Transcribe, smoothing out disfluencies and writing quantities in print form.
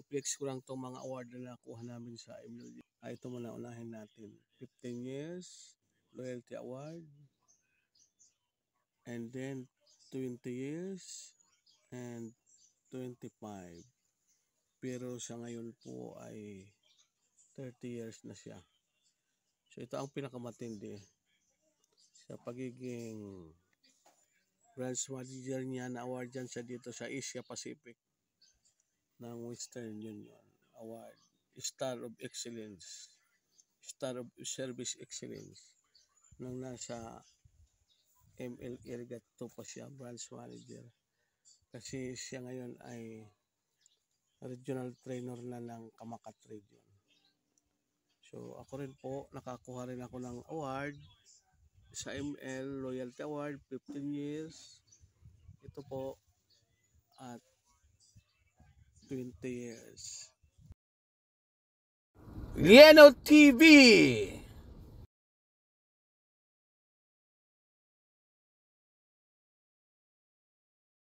i-flex ko lang itong mga award na nakuha namin sa MLG. Ito muna unahin natin. 15 years, Loyalty Award. And then 20 years and 25. Pero sa ngayon po ay 30 years na siya. So ito ang pinakamatindi sa pagiging branch manager niya na award dyan siya dito sa Asia Pacific ng Western Union Award. Star of Excellence. Star of Service Excellence. Nung nasa ML Irrigato pa siya, branch manager. Kasi siya ngayon ay regional trainer na ng Kamakat Region. So ako rin po, nakakuha rin ako ng award sa ML Loyalty Award, 15 years. Ito po at 20 years. Lieno TV!